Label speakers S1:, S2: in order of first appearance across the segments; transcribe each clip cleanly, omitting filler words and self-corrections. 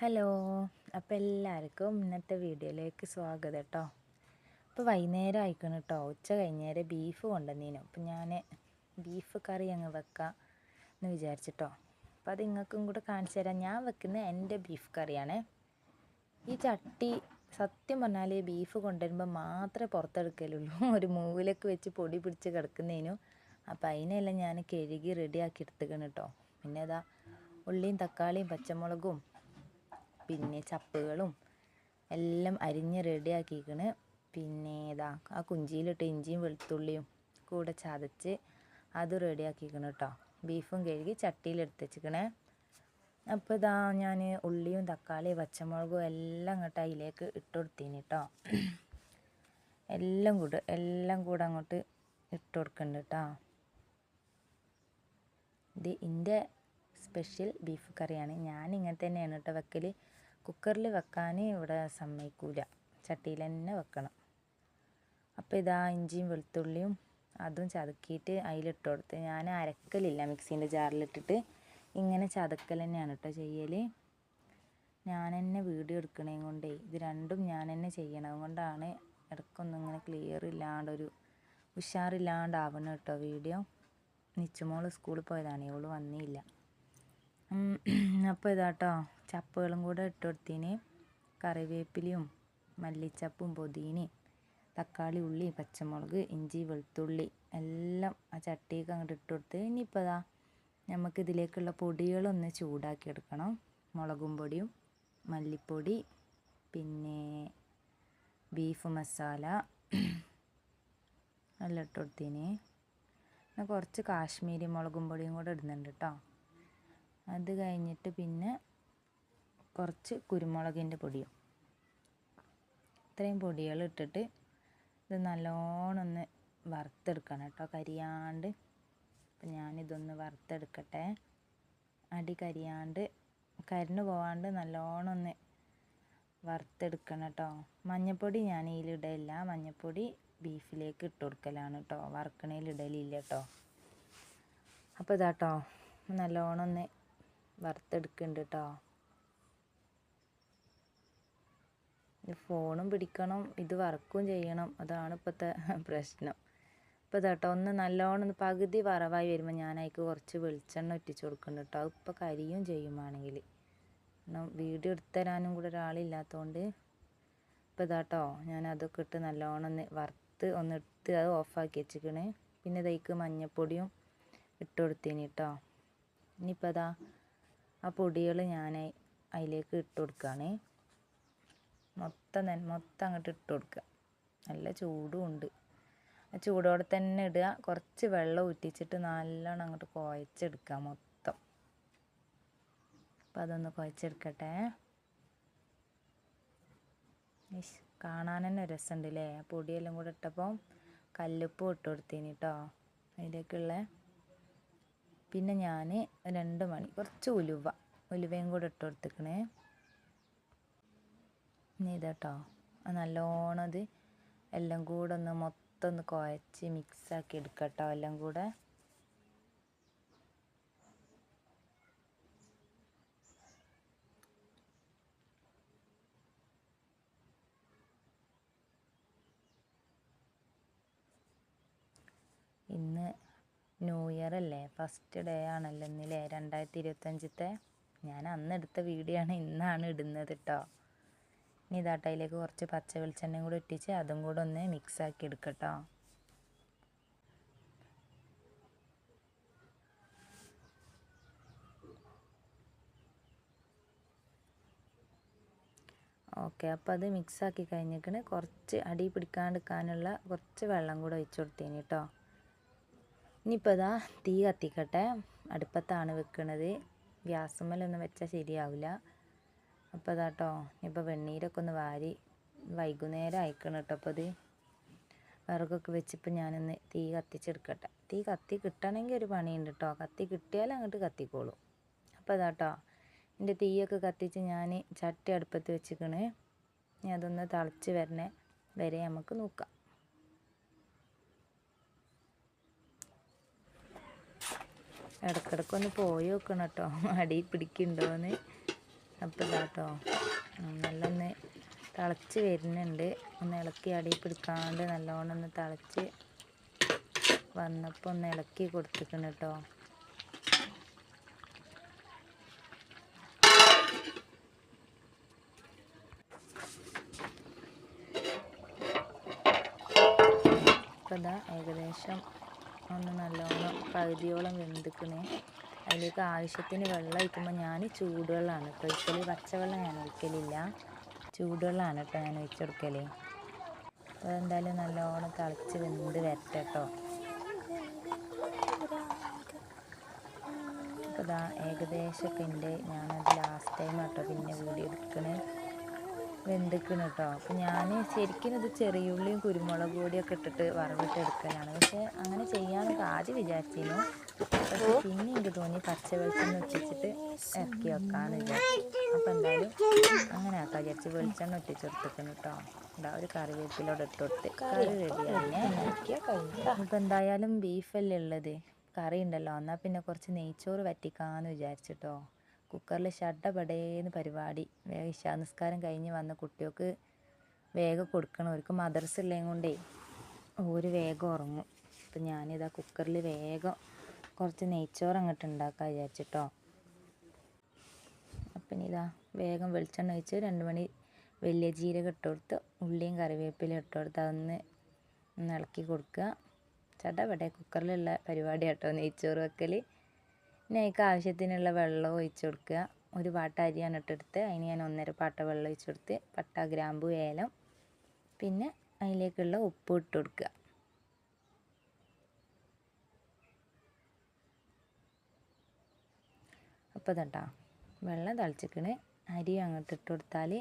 S1: Hello, അപ്പോൾ എല്ലാവർക്കും ഇന്നത്തെ വീഡിയോയിലേക്ക് സ്വാഗതം കേട്ടോ. ഇപ്പോൾ വൈകുന്നേരം ആയിക്കണം കേട്ടോ. ഉച്ച കഴിഞ്ഞേരം ബീഫ് കൊണ്ടുവന്നീനു. അപ്പോൾ ഞാൻ ബീഫ് കറി അങ്ങ് വെക്കാം എന്ന് വിചാരിച്ചിട്ടോ. അപ്പോൾ അത് നിങ്ങൾക്കും കൂടെ കാണിച്ചു തരാം. ഞാൻ വെക്കുന്നത് എൻ്റെ ബീഫ് കറിയാണ്. ഈ ചട്ടി സത്യം പറഞ്ഞാൽ ബീഫ് കൊണ്ടുവരുമ്പോൾ മാത്രമേ പുറത്തെടുക്കലുള്ളൂ. ഒരു മൂവിലൊക്കെ വെച്ച് പൊടി പിടിച്ച് കിടക്കുന്നതിനും. അപ്പോൾ അതിനെല്ലാം ഞാൻ കഴുകി റെഡിയാക്കി എടുത്തുക്കണം കേട്ടോ. പിന്നെ അതാ ഉള്ളിയും തക്കാളിയും പച്ചമുളകും പിന്നെ ചപ്പുകളും എല്ലാം അരിഞ്ഞ് റെഡിയാക്കിക്കണ്. പിന്നെ ഇതാ ആ കുഞ്ചിയിലിട്ട് ഇഞ്ചിയും വെളുത്തുള്ളിയും കൂടെ ചതച്ച് അത് റെഡിയാക്കിക്കണം കേട്ടോ. ബീഫും കഴുകി ചട്ടിയിലെടുത്ത് വെച്ചിക്കണേ. അപ്പോൾ ഇതാ ഞാൻ ഉള്ളിയും തക്കാളിയും പച്ചമുളകും എല്ലാം അങ്ങോട്ട് അതിലേക്ക് ഇട്ട് കൊടുത്തിന് കേട്ടോ. എല്ലാം കൂടെ അങ്ങോട്ട് ഇട്ട് കൊടുക്കുന്നുണ്ട് കേട്ടോ. ഇത് എൻ്റെ സ്പെഷ്യൽ ബീഫ് കറിയാണ്. ഞാൻ ഇങ്ങനെ തന്നെയാണ് കേട്ടോ വെക്കൽ. കുക്കറിൽ വെക്കാൻ ഇവിടെ സമ്മതിക്കൂല, ചട്ടിയിൽ തന്നെ വെക്കണം. അപ്പോൾ ഇതാ ഇഞ്ചിയും വെളുത്തുള്ളിയും അതും ചതക്കിയിട്ട് അതിലിട്ട് കൊടുത്ത്. ഞാൻ അരക്കലില്ല, മിക്സീൻ്റെ ജാറിലിട്ടിട്ട് ഇങ്ങനെ ചതക്കൽ തന്നെയാണ് കേട്ടോ ചെയ്യൽ. ഞാൻ തന്നെ വീഡിയോ എടുക്കണേ കൊണ്ടേ ഇത് രണ്ടും ഞാൻ തന്നെ ചെയ്യണം. കൊണ്ടാണ് ഇടയ്ക്കൊന്നും ഇങ്ങനെ ക്ലിയർ ഇല്ലാണ്ടൊരു ഉഷാറില്ലാണ്ടാവണം കേട്ടോ വീഡിയോ. നിച്ചുമോൾ സ്കൂളിൽ പോയതാണ്, ഇവള് വന്നില്ല. അപ്പോൾ ഇതാട്ടോ ചപ്പുകളും കൂടെ ഇട്ട് കൊടുത്തിന്. കറിവേപ്പിലയും മല്ലിച്ചപ്പും പുതിനയും തക്കാളി ഉള്ളി പച്ചമുളക് ഇഞ്ചി വെളുത്തുള്ളി എല്ലാം ആ ചട്ടിയൊക്കെ അങ്ങോട്ട് ഇട്ട് കൊടുത്ത്. ഇനിയിപ്പോൾ ഇതാ നമുക്കിതിലേക്കുള്ള പൊടികളൊന്ന് ചൂടാക്കി എടുക്കണം. മുളകും പൊടിയും മല്ലിപ്പൊടി പിന്നെ ബീഫ് മസാല എല്ലാം ഇട്ട് കൊടുത്തിന്. പിന്നെ കുറച്ച് കാശ്മീരി മുളകും പൊടിയും കൂടെ ഇടുന്നുണ്ട് കേട്ടോ. അത് കഴിഞ്ഞിട്ട് പിന്നെ കുറച്ച് കുരുമുളകിൻ്റെ പൊടിയും, ഇത്രയും പൊടികൾ ഇട്ടിട്ട് ഇത് നല്ലോണം ഒന്ന് വറുത്തെടുക്കണം കേട്ടോ, കരിയാണ്ട്. അപ്പം ഞാനിതൊന്ന് വറുത്തെടുക്കട്ടെ. അടി കരിയാണ്ട് കരിഞ്ഞു പോവാണ്ട് നല്ലോണം ഒന്ന് വറുത്തെടുക്കണം കേട്ടോ. മഞ്ഞൾപ്പൊടി ഞാൻ ഇതിലിടയില്ല, മഞ്ഞൾപ്പൊടി ബീഫിലേക്ക് ഇട്ട് കൊടുക്കലാണ് കേട്ടോ, വറുക്കണയിൽ ഇടലില്ല കേട്ടോ. അപ്പോൾ ഇതാട്ടോ നല്ലോണം ഒന്ന് വറുത്തെടുക്കുന്നുണ്ട് കേട്ടോ. ഫോണും പിടിക്കണം, ഇത് വറക്കുകയും ചെയ്യണം, അതാണ് ഇപ്പോഴത്തെ പ്രശ്നം. ഇപ്പോൾ ഇതാട്ടോ ഒന്ന് നല്ലോണം ഒന്ന് പകുതി വറവായി വരുമ്പോൾ ഞാൻ അതിലേക്ക് കുറച്ച് വെളിച്ചെണ്ണ ഒറ്റിച്ച് കൊടുക്കുന്നുണ്ട് കേട്ടോ. ഇപ്പോൾ കരിയും ചെയ്യുവാണെങ്കിൽ വീഡിയോ എടുത്തു തരാനും കൂടെ ഒരാളില്ലാത്തതുകൊണ്ട്. ഇപ്പോൾ ഇതാട്ടോ ഞാൻ അതൊക്കെ ഇട്ട് നല്ലോണം ഒന്ന് വറുത്ത് ഒന്ന് എടുത്ത് അത് ഓഫാക്കി വെച്ചിക്കണ്. പിന്നെ ഇതിലേക്ക് മഞ്ഞൾപ്പൊടിയും ഇട്ട് കൊടുത്തിന് കേട്ടോ. ഇനിയിപ്പോൾ അതാ ആ പൊടികൾ ഞാൻ അതിലേക്ക് ഇട്ട് കൊടുക്കുകയാണ്. മൊത്തം അങ്ങോട്ട് ഇട്ട് കൊടുക്കുക. നല്ല ചൂടും ഉണ്ട്, ആ ചൂടോടെ തന്നെ ഇടുക. കുറച്ച് വെള്ളം ഊറ്റിച്ചിട്ട് നല്ലോണം അങ്ങോട്ട് കുഴച്ചെടുക്കുക മൊത്തം. അപ്പം അതൊന്ന് കുഴച്ചെടുക്കട്ടെ. കാണാൻ തന്നെ രസമുണ്ട് അല്ലേ. ആ പൊടിയെല്ലാം കൂടെ ഇട്ടപ്പോൾ കല്ലുപ്പും ഇട്ട് കൊടുത്തിന് കേട്ടോ അതിലേക്കുള്ള. പിന്നെ ഞാൻ 2 മണി കുറച്ച് ഉലുവയും കൂടെ ഇട്ട് കൊടുത്തിക്കണേ. ഇനി ഇതാട്ടോ നല്ലോണം ഇത് എല്ലാം കൂടെ ഒന്ന് മൊത്തം ഒന്ന് കുഴച്ച് മിക്സാക്കി എടുക്കട്ടോ എല്ലാം കൂടെ. ഇന്ന് ന്യൂ ഇയർ അല്ലേ, ഫസ്റ്റ് ഡേ ആണല്ലോ ഇന്നില്ലേ, 2025. ഞാൻ അന്ന് എടുത്ത വീഡിയോ ആണ് ഇന്നാണ് ഇടുന്നത് കേട്ടോ. ഇനി ഇതാട്ടോ അതിലേക്ക് കുറച്ച് പച്ച വെളിച്ചെണ്ണയും കൂടെ ഇട്ടിച്ച് അതും കൂടെ ഒന്ന് മിക്സാക്കി എടുക്കട്ടോ. ഓക്കെ, അപ്പോൾ അത് മിക്സാക്കി കഴിഞ്ഞിട്ട് കുറച്ച് അടി പിടിക്കാണ്ടിരിക്കാനുള്ള കുറച്ച് വെള്ളം കൂടെ ഒഴിച്ചു കൊടുത്തേന് കേട്ടോ. ഇനിയിപ്പോൾ ഇതാ തീ കത്തിക്കട്ടെ. അടുപ്പത്താണ് വെക്കുന്നത്, ഗ്യാസുമ്മലൊന്നും വെച്ചാൽ ശരിയാവില്ല. അപ്പോൾ ഇതാട്ടോ ഇപ്പോൾ വെണ്ണീരൊക്കെ ഒന്ന് വാരി വൈകുന്നേരം അയക്കണം കേട്ടോ. അപ്പോൾ ഇത് വിറകൊക്കെ വെച്ചിപ്പോൾ ഞാനൊന്ന് തീ കത്തിച്ചെടുക്കട്ടെ. തീ കത്തി കിട്ടണമെങ്കിൽ ഒരു പണിയുണ്ട് കേട്ടോ, കത്തി കിട്ടിയാൽ അങ്ങോട്ട് കത്തിക്കോളും. അപ്പോൾ ഇതാട്ടോ എൻ്റെ തീയൊക്കെ കത്തിച്ച് ഞാൻ ചട്ടി അടുപ്പത്ത് വെച്ചിക്കണ്. ഇനി അതൊന്ന് തിളച്ച് വരെ നമുക്ക് നോക്കാം. ഇടയ്ക്കിടയ്ക്കൊന്ന് പോയി നോക്കണം കേട്ടോ, അടി പിടിക്കുന്നുണ്ടോയെന്ന്. അപ്പോൾ ഇതാട്ടോ നല്ലൊന്ന് തിളച്ച് വരുന്നുണ്ട്. ഒന്ന് ഇളക്കി അടി പിടിക്കാണ്ട് നല്ലോണം ഒന്ന് തിളച്ച് വന്നപ്പോൾ ഒന്ന് ഇളക്കി കൊടുത്തിക്കണം കേട്ടോ. അപ്പോൾ ഇതാ ഏകദേശം ഒന്ന് നല്ലോണം പകുതിയോളം വെന്തിക്കണേ. അതിലേക്ക് ആവശ്യത്തിന് വെള്ളം ഒഴിക്കുമ്പോൾ ഞാൻ ചൂടുവെള്ളമാണ് കേട്ടോ ഒഴിക്കൽ. പച്ചവെള്ളം ഞാൻ ഒഴിക്കലില്ല, ചൂടുവെള്ളമാണ് കേട്ടോ ഞാൻ ഒഴിച്ചെടുക്കൽ. അപ്പോൾ എന്തായാലും നല്ലോണം തിളച്ച് വെന്ത് വരട്ടെ കേട്ടോ. അപ്പോൾ ഇതാ ഏകദേശമൊക്കെ ഉണ്ട്. ഞാനത് ലാസ്റ്റ് ടൈം കേട്ടോ പിന്നെ വീഡിയോ എടുക്കണേ. വെന്തിക്കണം കേട്ടോ. അപ്പോൾ ഞാൻ ശരിക്കും ഇത് ചെറിയുള്ളിയും കുരുമുളക് പൊടിയൊക്കെ ഇട്ടിട്ട് വറവിട്ട് എടുക്കലാണ്. പക്ഷേ അങ്ങനെ ചെയ്യാനൊക്കെ ആദ്യം വിചാരിച്ചിരുന്നു. പക്ഷേ പിന്നെ എനിക്ക് തോന്നി പച്ച വെളിച്ചെണ്ണ ഒറ്റിച്ചിട്ട് ഇറക്കി വെക്കാമെന്ന് വിചാരിച്ചു. അപ്പോൾ എന്തായാലും അങ്ങനെ ആക്കാം വിചാരിച്ച് വെളിച്ചെണ്ണ ഒറ്റിച്ചെടുത്തിക്കണം കേട്ടോ. എന്താ ഒരു കറിവേപ്പിലോടെ ഇട്ടൊട്ട് കറി റെഡിയായിനെ. അപ്പോൾ എന്തായാലും ബീഫല്ലേ ഉള്ളത്, കറി ഉണ്ടല്ലോ, എന്നാൽ പിന്നെ കുറച്ച് നെയ്ച്ചോറ് വറ്റിക്കാമെന്ന് വിചാരിച്ചിട്ടോ. കുക്കറിൽ ഷഡപടേന്ന് പരിപാടി. വേഗം ഇശാ നിസ്കാരം കഴിഞ്ഞ് വന്ന കുട്ടികൾക്ക് വേഗം കൊടുക്കണം. അവർക്ക് മദ്രസ ഉള്ളതും കൊണ്ടേ ഒരു വേഗം ഉറങ്ങും. അപ്പം ഞാനിതാ കുക്കറിൽ വേഗം കുറച്ച് നെയ്ച്ചോറ് അങ്ങോട്ട് ഉണ്ടാക്കാൻ വിചാരിച്ചിട്ടോ. അപ്പം ഇതാ വേഗം വെളിച്ചെണ്ണ ഒഴിച്ച് 2 മണി വലിയ ജീരകം ഇട്ട് കൊടുത്ത് ഉള്ളിയും കറിവേപ്പിലയും ഇട്ട് കൊടുത്ത് അതൊന്ന് ഇളക്കി കൊടുക്കുക. ഷഡപടേ കുക്കറിലുള്ള പരിപാടി കേട്ടോ നെയ്ച്ചോറ് വെക്കൽ. പിന്നെ അതിലേക്ക് ആവശ്യത്തിനുള്ള വെള്ളം ഒഴിച്ച് കൊടുക്കുക. ഒരു പാട്ട അരിയാണ് ഇട്ടെടുത്ത് അതിന് ഞാൻ 1.5 പാട്ട വെള്ളം ഒഴിച്ച് കൊടുത്ത് പട്ട ഗ്രാമ്പു ഏലം പിന്നെ അതിലേക്കുള്ള ഉപ്പ് ഇട്ട് കൊടുക്കുക. അപ്പോൾ ഇതാ വെള്ളം തിളച്ചിക്കണ്. അരി അങ്ങോട്ട് ഇട്ട് കൊടുത്താൽ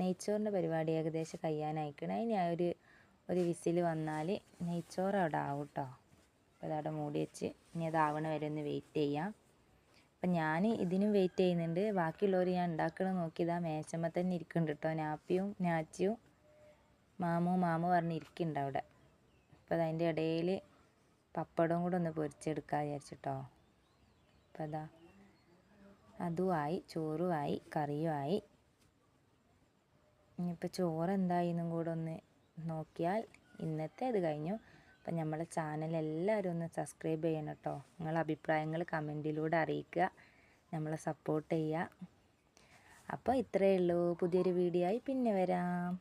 S1: നെയ്ച്ചോറിൻ്റെ പരിപാടി ഏകദേശം കഴിയാനായിക്കണേ. അതിന് ഒരു വിസിൽ വന്നാൽ നെയ്ച്ചോറ് അവിടെ ആവും കേട്ടോ. അപ്പോൾ അതവിടെ മൂടി വെച്ച് ഇനി അതാവണ വരെ ഒന്ന് വെയിറ്റ് ചെയ്യാം. അപ്പം ഞാൻ ഇതിനും വെയിറ്റ് ചെയ്യുന്നുണ്ട്. ബാക്കിയുള്ളവർ ഞാൻ ഉണ്ടാക്കണം നോക്കിയതാ മേശമ്മ തന്നെ ഇരിക്കുന്നുണ്ട് കേട്ടോ. നാച്ചിയും മാമു പറഞ്ഞ് ഇരിക്കുന്നുണ്ട് അവിടെ. അപ്പോൾ അതിൻ്റെ ഇടയിൽ പപ്പടവും കൂടെ ഒന്ന് പൊരിച്ചെടുക്കാൻ വിചാരിച്ചിട്ടോ. അപ്പോൾ അതാ അതുമായി, ചോറുമായി, കറിയുമായി. ഇനിയിപ്പോൾ ചോറ് എന്തായെന്നും കൂടെ ഒന്ന് നോക്കിയാൽ ഇന്നത്തെ ഇത് കഴിഞ്ഞു. അപ്പം നമ്മളെ ചാനൽ എല്ലാവരും ഒന്ന് സബ്സ്ക്രൈബ് ചെയ്യണം കേട്ടോ. നിങ്ങളുടെ അഭിപ്രായങ്ങൾ കമൻറ്റിലൂടെ അറിയിക്കുക, നമ്മളെ സപ്പോർട്ട് ചെയ്യുക. അപ്പോൾ ഇത്രയേ ഉള്ളൂ. പുതിയൊരു വീഡിയോ ആയി പിന്നെ വരാം.